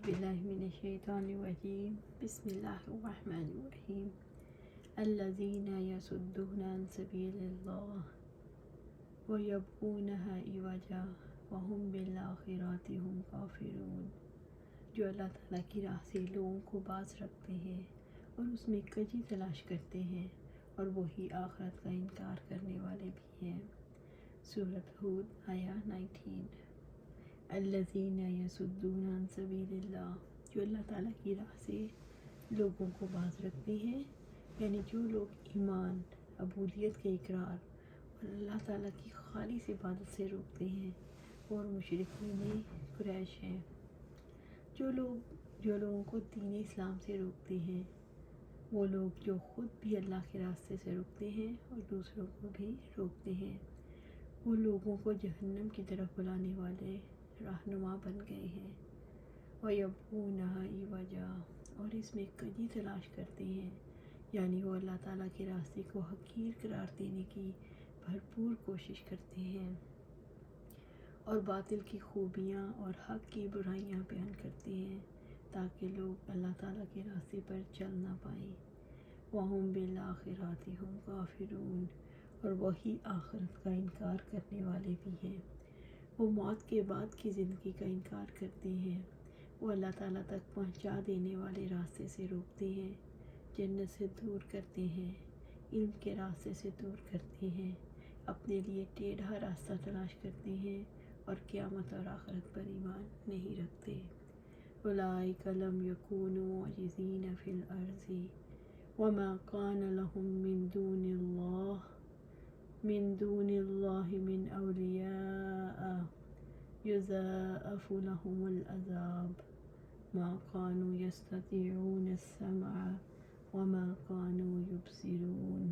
باللہ من الشیطان الرجیم بسم اللہ الرحمن الرحیم الذین یصدون عن سبیل اللہ ویبغونها عوجا وهم بالآخرۃ هم کافرون۔ جو اللہ تعالیٰ کی راہ سے لوگوں کو باز رکھتے ہیں اور اس میں کجی تلاش کرتے ہیں اور وہی آخرت کا انکار کرنے والے بھی ہیں۔ سورۃ ہود آیہ 19۔ الذین یصدون عن سبیل اللہ، جو اللہ تعالیٰ کی راہ سے لوگوں کو باز رکھتے ہیں، یعنی جو لوگ ایمان، عبودیت کے اقرار اور اللہ تعالیٰ کی خالص عبادت سے روکتے ہیں اور مشرکین قریش ہیں۔ جو لوگوں کو دین اسلام سے روکتے ہیں، وہ لوگ جو خود بھی اللہ کے راستے سے روکتے ہیں اور دوسروں کو بھی روکتے ہیں، وہ لوگوں کو جہنم کی طرف بلانے والے رہنما بن گئے ہیں۔ وَيَبْغُونَهَا عِوَجًا، اور اس میں کجی تلاش کرتے ہیں، یعنی وہ اللہ تعالیٰ کے راستے کو حقیر قرار دینے کی بھرپور کوشش کرتے ہیں اور باطل کی خوبیاں اور حق کی برائیاں بیان کرتے ہیں تاکہ لوگ اللہ تعالیٰ کے راستے پر چل نہ پائیں۔ وَهُمْ بِالْآخِرَةِ هُمْ کَافِرُونَ، اور وہی آخرت کا انکار کرنے والے بھی ہیں۔ وہ موت کے بعد کی زندگی کا انکار کرتے ہیں، وہ اللہ تعالیٰ تک پہنچا دینے والے راستے سے روکتے ہیں، جنت سے دور کرتے ہیں، علم کے راستے سے دور کرتے ہیں، اپنے لیے ٹیڑھا راستہ تلاش کرتے ہیں اور قیامت اور آخرت پر ایمان نہیں رکھتے۔ اولئک لم یکونوا معجزین فی الارض وما کان لهم من دون اللہ من اولیاء یضاعف لهم العذاب ما كانوا يستطيعون السمع وما كانوا يبصرون۔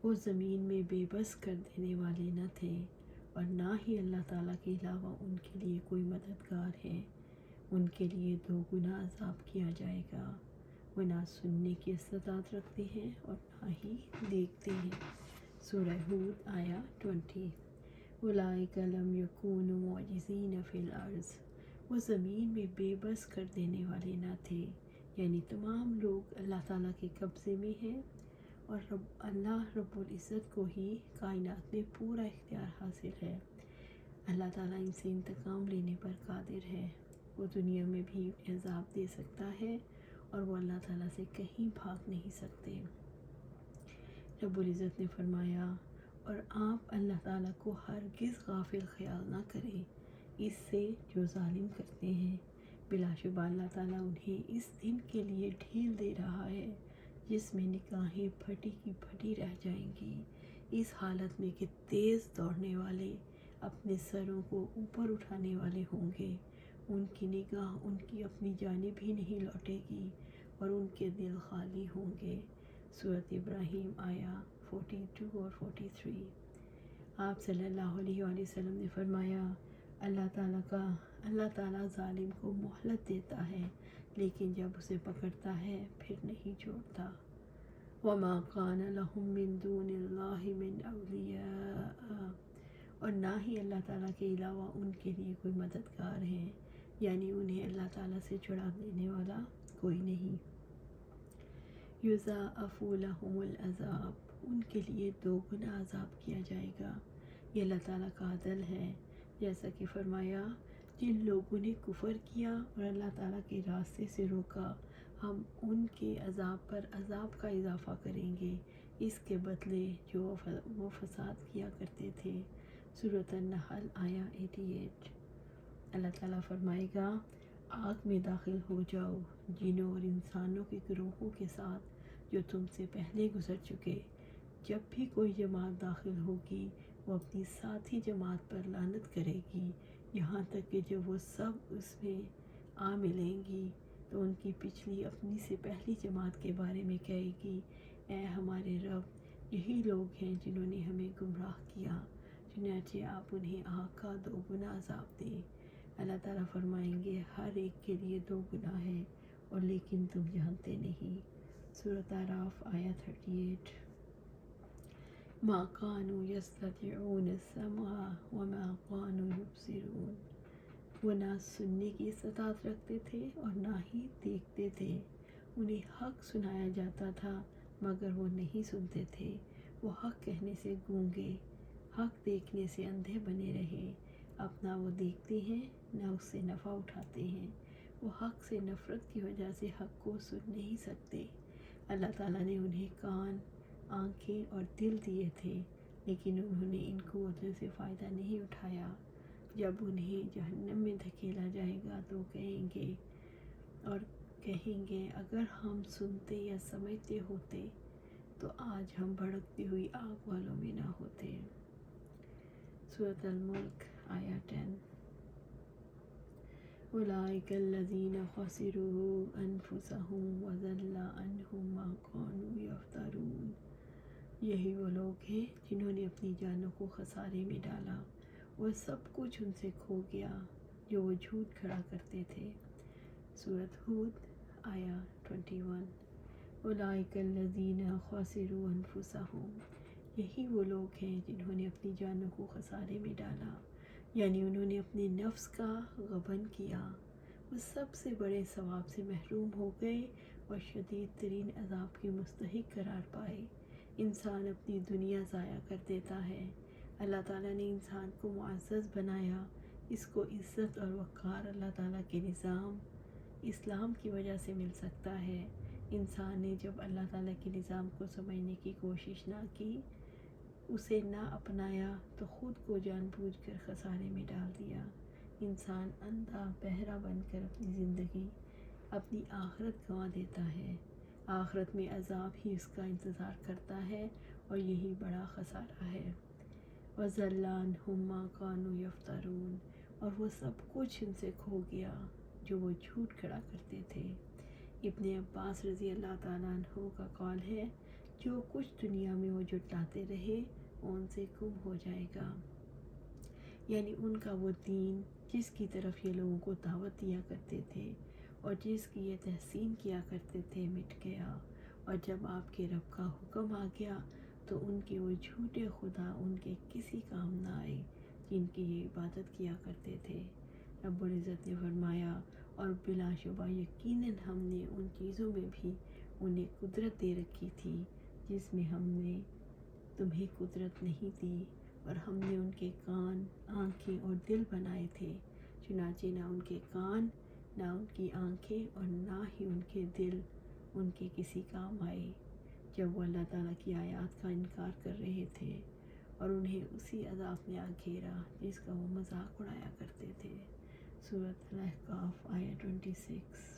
وہ زمین میں بے بس کر دینے والے نہ تھے اور نہ ہی اللہ تعالیٰ کے علاوہ ان کے لیے کوئی مددگار ہے۔ ان کے لیے دوگنا عذاب کیا جائے گا۔ وہ نہ سننے کی استطاعت رکھتے ہیں اور نہ ہی دیکھتے ہیں۔ سورہ ہود آیہ 20۔ اولئک لم یکونوا معجزین فی الارض، وہ زمین میں بے بس کر دینے والے نہ تھے، یعنی تمام لوگ اللہ تعالیٰ کے قبضے میں ہیں اور اللہ رب العزت کو ہی کائنات میں پورا اختیار حاصل ہے۔ اللہ تعالیٰ ان سے انتقام لینے پر قادر ہے۔ وہ دنیا میں بھی عذاب دے سکتا ہے اور وہ اللہ تعالیٰ سے کہیں بھاگ نہیں سکتے۔ رب العزت نے فرمایا، اور آپ اللہ تعالیٰ کو ہرگز غافل خیال نہ کریں اس سے جو ظالم کرتے ہیں۔ بلا شبہ اللہ تعالیٰ انہیں اس دن کے لیے ڈھیل دے رہا ہے جس میں نگاہیں پھٹی کی پھٹی رہ جائیں گی، اس حالت میں کہ تیز دوڑنے والے اپنے سروں کو اوپر اٹھانے والے ہوں گے، ان کی نگاہ ان کی اپنی جانب ہی نہیں لوٹے گی اور ان کے دل خالی ہوں گے۔ سورۃ ابراہیم آیہ 42 اور 43۔ آپ صلی اللہ علیہ وآلہ وسلم نے فرمایا، اللہ تعالیٰ ظالم کو مہلت دیتا ہے لیکن جب اسے پکڑتا ہے پھر نہیں چھوڑتا۔ وما کان لهم من دون اللہ من اولیاء، اور نہ ہی اللہ تعالیٰ کے علاوہ ان کے لیے کوئی مددگار ہیں، یعنی انہیں اللہ تعالیٰ سے چھڑا دینے والا کوئی نہیں۔ یضاعف لهم العذاب، ان کے لیے دوگنا عذاب کیا جائے گا۔ یہ اللہ تعالیٰ کا عدل ہے، جیسا کہ فرمایا، جن لوگوں نے کفر کیا اور اللہ تعالیٰ کے راستے سے روکا، ہم ان کے عذاب پر عذاب کا اضافہ کریں گے اس کے بدلے جو وہ فساد کیا کرتے تھے۔ سورۃ النحل آیہ 88۔ اللہ تعالیٰ فرمائے گا، آگ میں داخل ہو جاؤ جنوں اور انسانوں کے گروہوں کے ساتھ جو تم سے پہلے گزر چکے۔ جب بھی کوئی جماعت داخل ہوگی وہ اپنی ساتھی جماعت پر لعنت کرے گی، یہاں تک کہ جب وہ سب اس میں آ ملیں گی تو ان کی پچھلی اپنی سے پہلی جماعت کے بارے میں کہے گی، اے ہمارے رب، یہی لوگ ہیں جنہوں نے ہمیں گمراہ کیا، چنانچہ آپ انہیں آگ کا دوگنا عذاب دیں۔ اللہ تعالیٰ فرمائیں گے، ہر ایک کے لیے دو گناہ ہے اور لیکن تم جانتے نہیں۔ سورۃ اعراف آیہ 38۔ ما كانوا يستطيعون السمع وما كانوا يبصرون۔ وہ نہ سننے کی استطاعت رکھتے تھے اور نہ ہی دیکھتے تھے۔ انہیں حق سنایا جاتا تھا مگر وہ نہیں سنتے تھے۔ وہ حق کہنے سے گونگے، حق دیکھنے سے اندھے بنے رہے۔ اپنا وہ دیکھتے ہیں نہ اس سے نفع اٹھاتے ہیں۔ وہ حق سے نفرت کی وجہ سے حق کو سن نہیں سکتے۔ اللہ تعالیٰ نے انہیں کان، آنکھیں اور دل دیے تھے، لیکن انہوں نے ان قوتوں سے فائدہ نہیں اٹھایا۔ جب انہیں جہنم میں دھکیلا جائے گا تو کہیں گے اگر ہم سنتے یا سمجھتے ہوتے تو آج ہم بھڑکتی ہوئی آگ والوں میں نہ ہوتے۔ سورۃ الملک آیہ 10۔ اولئک الذین خسروا انفسهم وضل عنہم ما كانوا یفترون۔ یہی وہ لوگ ہیں جنہوں نے اپنی جانوں کو خسارے میں ڈالا اور سب کچھ ان سے کھو گیا جو وہ جھوٹ کھڑا کرتے تھے۔ سورۃ ہود آیہ 21۔ اولئک الذین خسروا انفسهم۔ یہی وہ لوگ ہیں جنہوں نے اپنی جانوں کو خسارے میں ڈالا، یعنی انہوں نے اپنے نفس کا غبن کیا۔ وہ سب سے بڑے ثواب سے محروم ہو گئے اور شدید ترین عذاب کے مستحق قرار پائے۔ انسان اپنی دنیا ضائع کر دیتا ہے۔ اللہ تعالیٰ نے انسان کو معزز بنایا۔ اس کو عزت اور وقار اللہ تعالیٰ کے نظام اسلام کی وجہ سے مل سکتا ہے۔ انسان نے جب اللہ تعالیٰ کے نظام کو سمجھنے کی کوشش نہ کی، اسے نہ اپنایا تو خود کو جان بوجھ کر خسارے میں ڈال دیا۔ انسان اندھا بہرا بن کر اپنی زندگی، اپنی آخرت گنوا دیتا ہے۔ آخرت میں عذاب ہی اس کا انتظار کرتا ہے اور یہی بڑا خسارہ ہے۔ وَضَلَّ عَنْهُمْ مَا كَانُوا يَفْتَرُونَ۔ اور وہ سب کچھ ان سے کھو گیا جو وہ جھوٹ کھڑا کرتے تھے۔ ابن عباس رضی اللہ تعالیٰ عنہ کا قول ہے، جو کچھ دنیا میں وہ جھٹلاتے رہے وہ ان سے گم ہو جائے گا، یعنی ان کا وہ دین جس کی طرف یہ لوگوں کو دعوت دیا کرتے تھے اور جس کی یہ تحسین کیا کرتے تھے مٹ گیا، اور جب آپ کے رب کا حکم آ گیا تو ان کے وہ جھوٹے خدا ان کے کسی کام نہ آئے جن کی یہ عبادت کیا کرتے تھے۔ رب العزت نے فرمایا، اور بلا شبہ یقیناً ہم نے ان چیزوں میں بھی انہیں قدرت دے رکھی تھی جس میں ہم نے تمہیں قدرت نہیں دی، اور ہم نے ان کے کان، آنکھیں اور دل بنائے تھے، چنانچہ نہ ان کے کان، نہ ان کی آنکھیں اور نہ ہی ان کے دل ان کے کسی کام آئے جب وہ اللہ تعالیٰ کی آیات کا انکار کر رہے تھے، اور انہیں اسی عذاب نے آ گھیرا جس کا وہ مذاق اڑایا کرتے تھے۔ سورۃ الاحقاف آیہ 26۔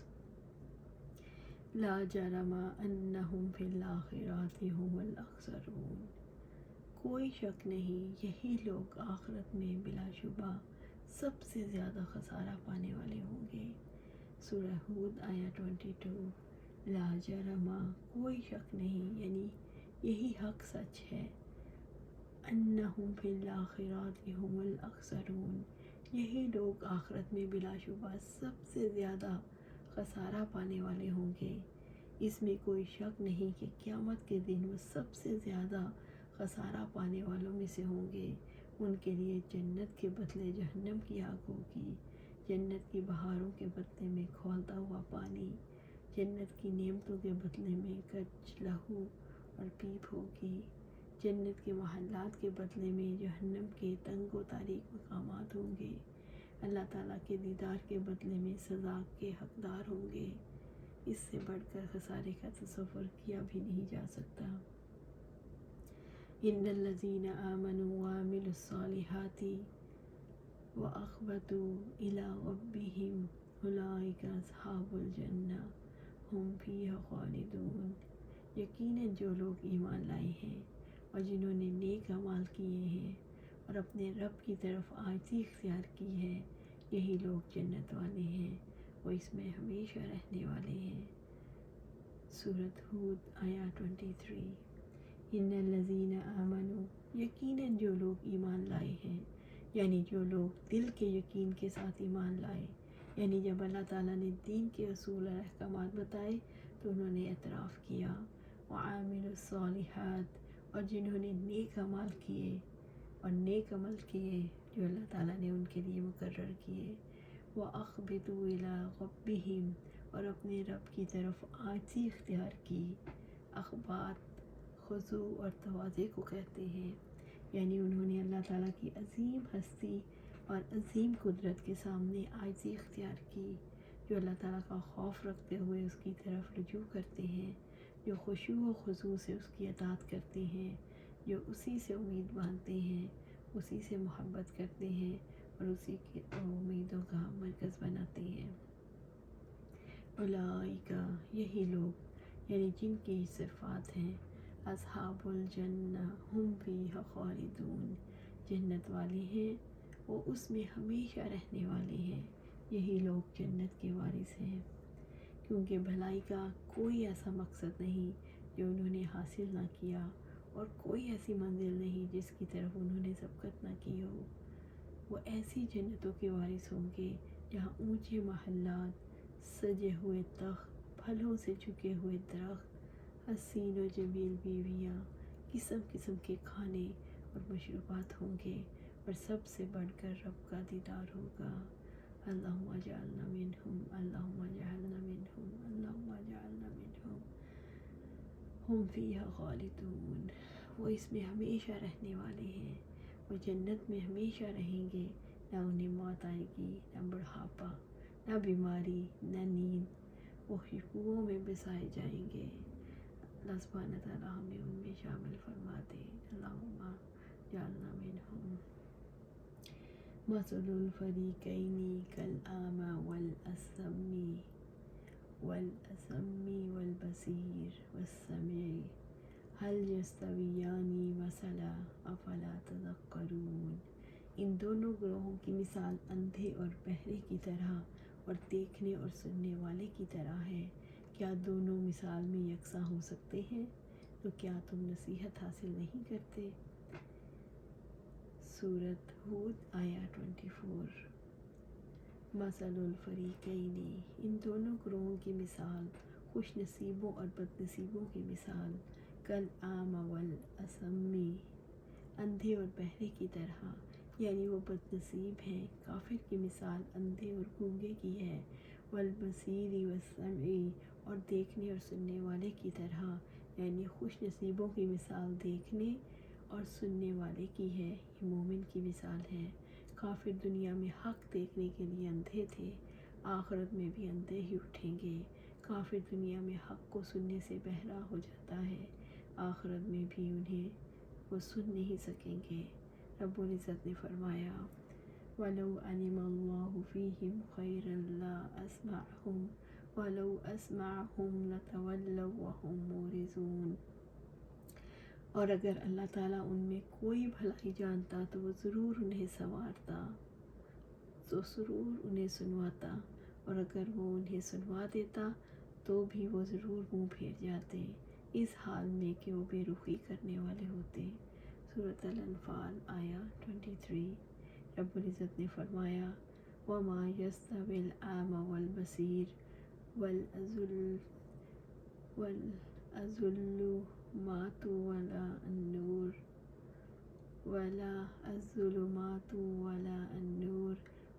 لا جرم انہم فی الآخرۃ ھم الاخسرون۔ کوئی شک نہیں، یہی لوگ آخرت میں بلا شبہ سب سے زیادہ خسارہ پانے والے ہوں گے۔ سورہ ہود آیہ 22۔ لا جرم، کوئی شک نہیں، یعنی یہی حق سچ ہے، انہم فی الآخرۃ ھم الاخسرون، یہی لوگ آخرت میں بلا شبہ سب سے زیادہ خسارہ پانے والے ہوں گے۔ اس میں کوئی شک نہیں کہ قیامت کے دن وہ سب سے زیادہ خسارہ پانے والوں میں سے ہوں گے۔ ان کے لیے جنت کے بدلے جہنم کی آگ ہوگی، جنت کی بہاروں کے بدلے میں کھولتا ہوا پانی، جنت کی نعمتوں کے بدلے میں کچ لہو اور پیپ ہوگی، جنت کے محلات کے بدلے میں جہنم کے تنگ و تاریک مقامات ہوں گے، اللہ تعالیٰ کے دیدار کے بدلے میں سزا کے حقدار ہوں گے۔ اس سے بڑھ کر خسارے کا تصور کیا بھی نہیں جا سکتا۔ ان الذین آمنوا وعملوا الصالحات واخبتوا الی ربہم اولئک اصحاب الجنہ ہم فیہا خالدون۔ یقیناً جو لوگ ایمان لائے ہیں اور جنہوں نے نیک اعمال کیے ہیں اور اپنے رب کی طرف عاجزی اختیار کی ہے، یہی لوگ جنت والے ہیں، وہ اس میں ہمیشہ رہنے والے ہیں۔ سورۃ ہود آیہ 23۔ ان الذین آمنوا، یقیناً جو لوگ ایمان لائے ہیں، یعنی جو لوگ دل کے یقین کے ساتھ ایمان لائے، یعنی جب اللہ تعالیٰ نے دین کے اصول اور احکامات بتائے تو انہوں نے اعتراف کیا۔ وعاملوا الصالحات، اور جنہوں نے نیک اعمال کیے اور نیک عمل کیے جو اللہ تعالیٰ نے ان کے لیے مقرر کیے۔ وَأَخْبِتُوا إِلَىٰ رَبِّهِمْ، اور اپنے رب کی طرف عاجزی اختیار کی۔ اخبات خضوع اور تواضع کو کہتے ہیں، یعنی انہوں نے اللہ تعالیٰ کی عظیم ہستی اور عظیم قدرت کے سامنے عاجزی اختیار کی، جو اللہ تعالیٰ کا خوف رکھتے ہوئے اس کی طرف رجوع کرتے ہیں، جو خشوع و خضوع سے اس کی اطاعت کرتے ہیں، جو اسی سے امید باندھتے ہیں، اسی سے محبت کرتے ہیں اور اسی کی امیدوں کا مرکز بناتے ہیں۔ اولئک، یہی لوگ، یعنی جن کی صفات ہیں، اصحاب الجنہ ہم فیہا خالدون، جنت والے ہیں، وہ اس میں ہمیشہ رہنے والے ہیں۔ یہی لوگ جنت کے وارث ہیں، کیونکہ بھلائی کا کوئی ایسا مقصد نہیں جو انہوں نے حاصل نہ کیا، اور کوئی ایسی منزل نہیں جس کی طرف انہوں نے سبقت نہ کی ہو۔ وہ ایسی جنتوں کے وارث ہوں گے جہاں اونچے محلات، سجے ہوئے تخت، پھلوں سے چکے ہوئے درخت، حسین و جمیل بیویاں، قسم قسم کے کھانے اور مشروبات ہوں گے، اور سب سے بڑھ کر رب کا دیدار ہوگا۔ اللہم اجعلنا منہم، اللہم اجعلنا منہم، اللہم اجعلنا منہم۔ ہم فیہا خالدون، وہ اس میں ہمیشہ رہنے والے ہیں، وہ جنت میں ہمیشہ رہیں گے، نہ انہیں موت آئے گی، نہ بڑھاپا، نہ بیماری، نہ نیند، وہ خوشبوؤں میں بسائے جائیں گے۔ اللہ سبحانہ تعالیٰ ہمیں ان میں شامل فرما دے۔ اللہم اجعلنا منہم۔ مثل الفریقین کالأعمی والبصیر والسمیع هل یستویان مثلا افلا تذکرون۔ ان دونوں گروہوں کی مثال اندھے اور بہرے کی طرح اور دیکھنے اور سننے والے کی طرح ہے، کیا دونوں مثال میں یکساں ہو سکتے ہیں؟ تو کیا تم نصیحت حاصل نہیں کرتے؟ سورۃ ہود آیا 24۔ مثل الفریقین، ان دونوں گروہوں کی مثال، خوش نصیبوں اور بد نصیبوں کی مثال، کالأعمی والاصم، اندھے اور بہرے کی طرح، یعنی وہ بد نصیب ہیں۔ کافر کی مثال اندھے اور گونگے کی ہے، والبصیر والسمع، اور دیکھنے اور سننے والے کی طرح، یعنی خوش نصیبوں کی مثال دیکھنے اور سننے والے کی ہے، یہ مومن کی مثال ہے۔ کافر دنیا میں حق دیکھنے کے لیے اندھے تھے، آخرت میں بھی اندھے ہی اٹھیں گے۔ کافر دنیا میں حق کو سننے سے بہرا ہو جاتا ہے، آخرت میں بھی انہیں وہ سن نہیں سکیں گے۔ رب العزت نے فرمایا، وَلَوْ عَلِمَ اللَّهُ فِيهِمْ خَيْرًا لَّأَسْمَعَهُمْ وَلَوْ أَسْمَعَهُمْ لَتَوَلَّوْا وَهُمْ مُعْرِضُونَ۔ اور اگر اللہ تعالیٰ ان میں کوئی بھلائی جانتا تو وہ ضرور انہیں سنوارتا، تو ضرور انہیں سنواتا، اور اگر وہ انہیں سنوا دیتا تو بھی وہ ضرور منہ پھیر جاتے، اس حال میں کہ وہ بے رخی کرنے والے ہوتے۔ سورۃ الانفال آیا 23۔ رب العزت نے فرمایا، وَمَا يَسْتَوِي الْأَعْمَى وَالْبَصِيرُ الظُّلُمَاتُ وَلَا النُّورُ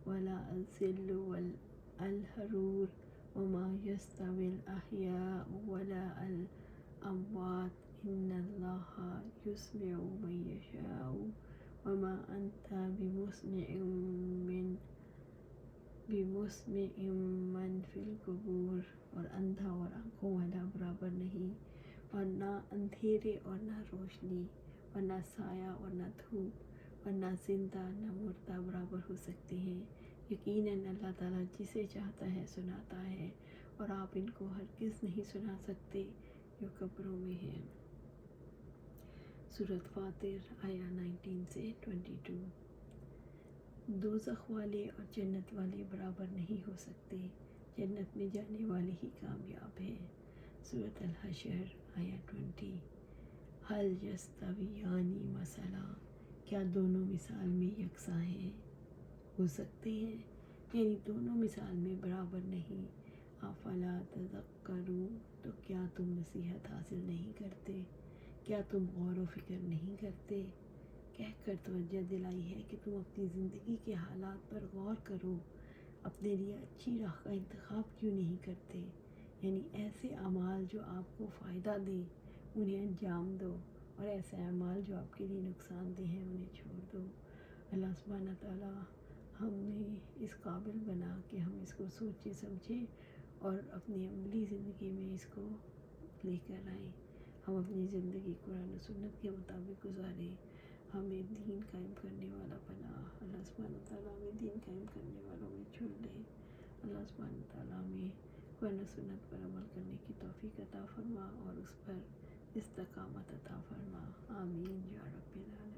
وَلَا الظِّلُّ وَالْحَرُورُ وَمَا يَسْتَوِي الْأَحْيَاءُ وَلَا الْأَمْوَاتُ إِنَّ اللَّهَ يُسْمِعُ مَن يَشَاءُ وَمَا أَنتَ بِمُسْمِعٍ مَّن فِي الْقُبُورِ۔ اور اندھا اور آنکھوں والا برابر نہیں، اور نہ اندھیرے اور نہ روشنی، اور نہ سایہ اور نہ دھوپ، اور نہ زندہ نہ مردہ برابر ہو سکتے ہیں۔ یقیناً اللہ تعالیٰ جسے چاہتا ہے سناتا ہے، اور آپ ان کو ہرگز نہیں سنا سکتے جو قبروں میں ہیں۔ سورۃ فاطر آیا 19 سے 22۔ دوزخ والے اور جنت والے برابر نہیں ہو سکتے، جنت میں جانے والے ہی کامیاب ہیں۔ سورۃ الحشر آیا 20۔ هل یستویان مثلا، کیا دونوں مثال میں یکساں ہیں؟ ہو سکتے ہیں، یعنی دونوں مثال میں برابر نہیں۔ افلا تذکرون، تو کیا تم نصیحت حاصل نہیں کرتے؟ کیا تم غور و فکر نہیں کرتے؟ کہہ کر توجہ دلائی ہے کہ تم اپنی زندگی کے حالات پر غور کرو، اپنے لیے اچھی راہ کا انتخاب کیوں نہیں کرتے؟ یعنی ایسے اعمال جو آپ کو فائدہ دیں انہیں انجام دو، اور ایسے اعمال جو آپ کے لیے نقصان دہ ہیں انہیں چھوڑ دو۔ اللہ سبحانہ تعالیٰ ہمیں اس قابل بنا کہ ہم اس کو سوچیں سمجھیں اور اپنی عملی زندگی میں اس کو لے کر آئیں۔ ہم اپنی زندگی قرآن و سنت کے مطابق گزاریں، ہمیں دین قائم کرنے والا بنا۔ اللہ سبحانہ تعالیٰ ہمیں دین قائم کرنے والوں میں چن لے۔ اللہ سبحانہ تعالیٰ ہمیں قرآن و سنت پر عمل کرنے کی توفیق عطا فرما اور اس پر استقامت عطا فرما۔ آمین یا رب العالمین۔